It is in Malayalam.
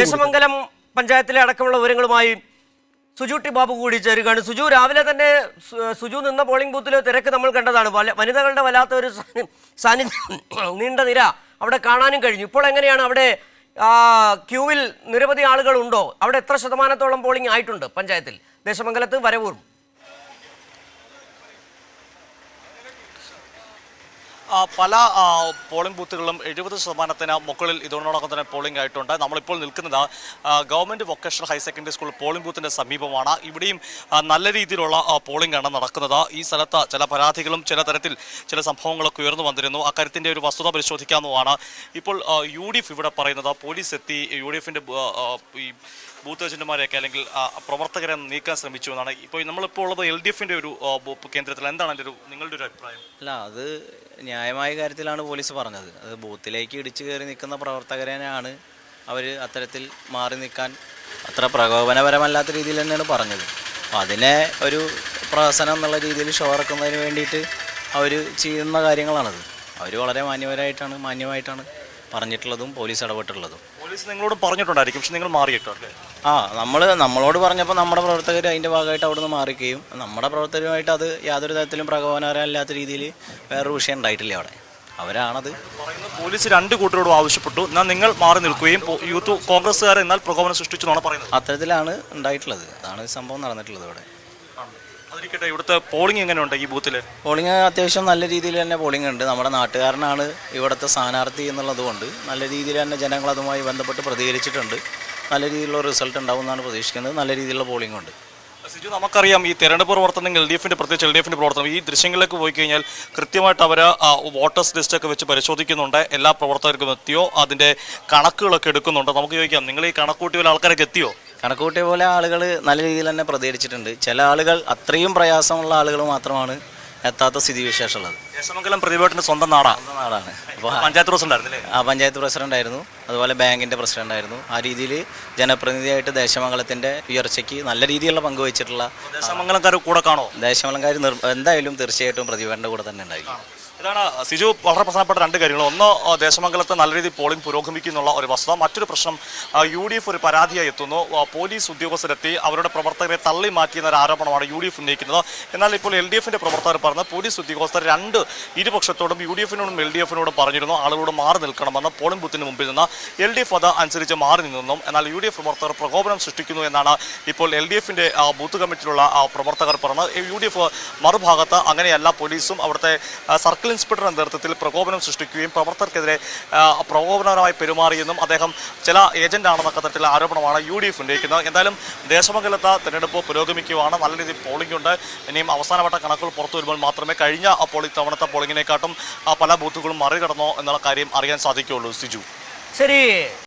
ദേശമംഗലം പഞ്ചായത്തിലെ അടക്കമുള്ള വിവരങ്ങളുമായി സുജു ടി ബാബു കൂടി ചേരുകയാണ്. സുജു, രാവിലെ തന്നെ സുജു നിന്ന പോളിംഗ് ബൂത്തിലെ തിരക്ക് നമ്മൾ കണ്ടതാണ്. വനിതകളുടെ വല്ലാത്ത ഒരു സാന്നിധ്യം, നീണ്ട നിര അവിടെ കാണാനും കഴിഞ്ഞു. ഇപ്പോൾ എങ്ങനെയാണ് അവിടെ ക്യൂവിൽ നിരവധി ആളുകളുണ്ടോ? അവിടെ എത്ര ശതമാനത്തോളം പോളിംഗ് ആയിട്ടുണ്ട് പഞ്ചായത്തിൽ, ദേശമംഗലത്ത് വരവൂരും? പല പോളിംഗ് ബൂത്തുകളിലും 70% മുകളിൽ ഇതിനോടൊപ്പം തന്നെ പോളിംഗ് ആയിട്ടുണ്ട്. നമ്മളിപ്പോൾ നിൽക്കുന്നത് government vocational higher secondary school polling ബൂത്തിൻ്റെ സമീപമാണ്. ഇവിടെയും നല്ല രീതിയിലുള്ള പോളിംഗ് ആണ് നടക്കുന്നത്. ഈ സ്ഥലത്ത് ചില പരാതികളും ചില തരത്തിൽ ചില സംഭവങ്ങളൊക്കെ ഉയർന്നു വന്നിരുന്നു. അക്കാര്യത്തിൻ്റെ ഒരു വസ്തുത പരിശോധിക്കാവുന്നതാണ്. ഇപ്പോൾ UDF ഇവിടെ പറയുന്നത് പോലീസ് എത്തി UDFിൻ്റെ ഈ ബൂത്ത് ഏജന്റുമാരെയൊക്കെ അല്ലെങ്കിൽ പ്രവർത്തകരെ നീക്കാൻ ശ്രമിച്ചു എന്നാണ്. ഇപ്പോൾ നമ്മളിപ്പോൾ ഉള്ളത് LDFിൻ്റെ ഒരു കേന്ദ്രത്തിൽ. എന്താണ് എൻ്റെ നിങ്ങളുടെ ഒരു അഭിപ്രായം? അല്ല, അത് ന്യായമായ കാര്യത്തിലാണ് പോലീസ് പറഞ്ഞത്. അത് ബൂത്തിലേക്ക് ഇടിച്ചു കയറി നിൽക്കുന്ന പ്രവർത്തകരെയാണ് അവർ അത്തരത്തിൽ മാറി നിൽക്കാൻ അത്ര പ്രകോപനപരമല്ലാത്ത രീതിയിൽ തന്നെയാണ് പറഞ്ഞത്. അപ്പോൾ അതിനെ ഒരു പ്രഹസനം എന്നുള്ള രീതിയിൽ ഷോ ഇറക്കുന്നതിന് വേണ്ടിയിട്ട് അവർ ചെയ്യുന്ന കാര്യങ്ങളാണത്. അവർ വളരെ മാന്യമായിട്ടാണ് പറഞ്ഞിട്ടുള്ളതും പോലീസ് ഇടപെട്ടുള്ളതും. പോലീസ് നിങ്ങളോട് പറഞ്ഞിട്ടുണ്ടായിരിക്കും, പക്ഷെ നിങ്ങൾ മാറിയിട്ടോ അല്ലേ? നമ്മളോട് പറഞ്ഞപ്പോൾ നമ്മുടെ പ്രവർത്തകർ അതിൻ്റെ ഭാഗമായിട്ട് അവിടെ നിന്ന് മാറിക്കുകയും നമ്മുടെ പ്രവർത്തകരുമായിട്ട് അത് യാതൊരു തരത്തിലും പ്രകോപനപരമല്ലാത്ത രീതിയിൽ വേറൊരു വിഷയം ഉണ്ടായിട്ടില്ല. അവിടെ അവരാണത് പറയുന്നത്. പോലീസ് 2 കൂട്ടരോടും ആവശ്യപ്പെട്ടു, എന്നാൽ നിങ്ങൾ മാറി നിൽക്കുകയും യൂത്ത് കോൺഗ്രസ്സുകാർ എന്നാൽ പ്രകോപനം സൃഷ്ടിച്ചു എന്നാണ് പറയുന്നത്. അത്തരത്തിലാണ് ഉണ്ടായിട്ടുള്ളത്. അതാണ് സംഭവം നടന്നിട്ടുള്ളത്. ഇവിടെ അതിരിക്കട്ടെ, ഇവിടുത്തെ പോളിംഗ് എങ്ങനെയുണ്ട്? ഈ ബൂത്തിൽ പോളിംഗ് അത്യാവശ്യം നല്ല രീതിയിൽ തന്നെ പോളിംഗ് ഉണ്ട്. നമ്മുടെ നാട്ടുകാരനാണ് ഇവിടുത്തെ സ്ഥാനാർത്ഥി എന്നുള്ളത് കൊണ്ട് നല്ല രീതിയിൽ തന്നെ ജനങ്ങൾ അതുമായി ബന്ധപ്പെട്ട് പ്രതികരിച്ചിട്ടുണ്ട്. നല്ല രീതിയിലുള്ള റിസൾട്ട് ഉണ്ടാവും എന്നാണ് പ്രതീക്ഷിക്കുന്നത്. നല്ല രീതിയിലുള്ള പോളിംഗ് ഉണ്ട്. സിജു, നമുക്കറിയാം ഈ തെരഞ്ഞെടുപ്പ് പ്രവർത്തനം പ്രത്യേകിച്ച് LDFിൻ്റെ പ്രവർത്തനം ഈ ദൃശ്യങ്ങളിലേക്ക് പോയി കഴിഞ്ഞാൽ കൃത്യമായിട്ട് അവർ വോട്ടേഴ്സ് ലിസ്റ്റൊക്കെ വെച്ച് പരിശോധിക്കുന്നുണ്ട്. എല്ലാ പ്രവർത്തകർക്കും എത്തിയോ, അതിൻ്റെ കണക്കുകളൊക്കെ എടുക്കുന്നുണ്ട്. നമുക്ക് ചോദിക്കാം, നിങ്ങൾ ഈ കണക്കൂട്ടിയ പോലെ ആൾക്കാരൊക്കെ എത്തിയോ? കണക്കൂട്ടിയ പോലെ ആളുകൾ നല്ല രീതിയിൽ തന്നെ പ്രതികരിച്ചിട്ടുണ്ട്. ചില ആളുകൾ, അത്രയും പ്രയാസമുള്ള ആളുകൾ മാത്രമാണ് എത്താത്ത സ്ഥിതിവിശേഷമുള്ളത്. ദേശമംഗലം പ്രതിഭയുടെ സ്വന്തം നാടാണ്. അപ്പോൾ പഞ്ചായത്ത് പ്രസിഡന്റ് പഞ്ചായത്ത് പ്രസിഡന്റ് ആയിരുന്നു, അതുപോലെ ബാങ്കിൻ്റെ പ്രസിഡന്റ് ആയിരുന്നു. ആ രീതിയിൽ ജനപ്രതിനിധിയായിട്ട് ദേശമംഗലത്തിൻ്റെ ഉയർച്ചയ്ക്ക് നല്ല രീതിയിലുള്ള പങ്ക് വഹിച്ചിട്ടുള്ള ദേശമംഗലംകാർ കൂടെ കാണോ? ദേശമംഗലംകാർ എന്തായാലും തീർച്ചയായിട്ടും പ്രതിഭയുടെ കൂടെ തന്നെ ഉണ്ടായിരിക്കും. ഇതാണ് സിജു, വളരെ പ്രധാനപ്പെട്ട 2 കാര്യങ്ങൾ. ഒന്ന്, ദേശമംഗലത്ത് നല്ല രീതിയിൽ പോളിംഗ് പുരോഗമിക്കുന്നുള്ള ഒരു വസ്തുത. മറ്റൊരു പ്രശ്നം, UDF ഒരു പരാതിയായി എത്തുന്നു. പോലീസ് ഉദ്യോഗസ്ഥരെത്തി അവരുടെ പ്രവർത്തകരെ തള്ളി മാറ്റിയെന്ന ഒരു ആരോപണമാണ് UDF ഉന്നയിക്കുന്നത്. എന്നാൽ ഇപ്പോൾ LDFിൻ്റെ പ്രവർത്തകർ പറഞ്ഞ പോലീസ് ഉദ്യോഗസ്ഥർ ഇരുപക്ഷത്തോടും UDFിനോടും LDFിനോടും പറഞ്ഞിരുന്നു ആളുകളോട് മാറി നിൽക്കണമെന്ന്. പോളിംഗ് ബൂത്തിന് മുമ്പിൽ നിന്ന് LDF അത് അനുസരിച്ച് മാറി നിന്നും. എന്നാൽ UDF പ്രവർത്തകർ പ്രകോപനം സൃഷ്ടിക്കുന്നു എന്നാണ് ഇപ്പോൾ LDFിൻ്റെ ബൂത്ത് കമ്മിറ്റിയിലുള്ള പ്രവർത്തകർ പറഞ്ഞത്. UDF മറുഭാഗത്ത് അങ്ങനെയല്ല, പോലീസും അവിടുത്തെ സർക്കിൾ ഇൻസ്പെക്ടറുടെ നേതൃത്വത്തിൽ പ്രകോപനം സൃഷ്ടിക്കുകയും പ്രവർത്തകർക്കെതിരെ പ്രകോപനപരമായി പെരുമാറിയെന്നും അദ്ദേഹം ചില ഏജന്റാണെന്നൊക്കെ തരത്തിലുള്ള ആരോപണമാണ് UDF ഉന്നയിക്കുന്നത്. എന്തായാലും ദേശമംഗലത്ത് തെരഞ്ഞെടുപ്പ് പുരോഗമിക്കുകയാണ്. നല്ല രീതിയിൽ പോളിംഗ് ഉണ്ട്. ഇനിയും അവസാനവട്ട കണക്കുകൾ പുറത്തു വരുമ്പോൾ മാത്രമേ കഴിഞ്ഞ തവണത്തെ പോളിംഗിനെക്കാട്ടും പല ബൂത്തുകളും മറികടന്നോ എന്നുള്ള കാര്യം അറിയാൻ സാധിക്കുകയുള്ളൂ. സിജു, ശരി.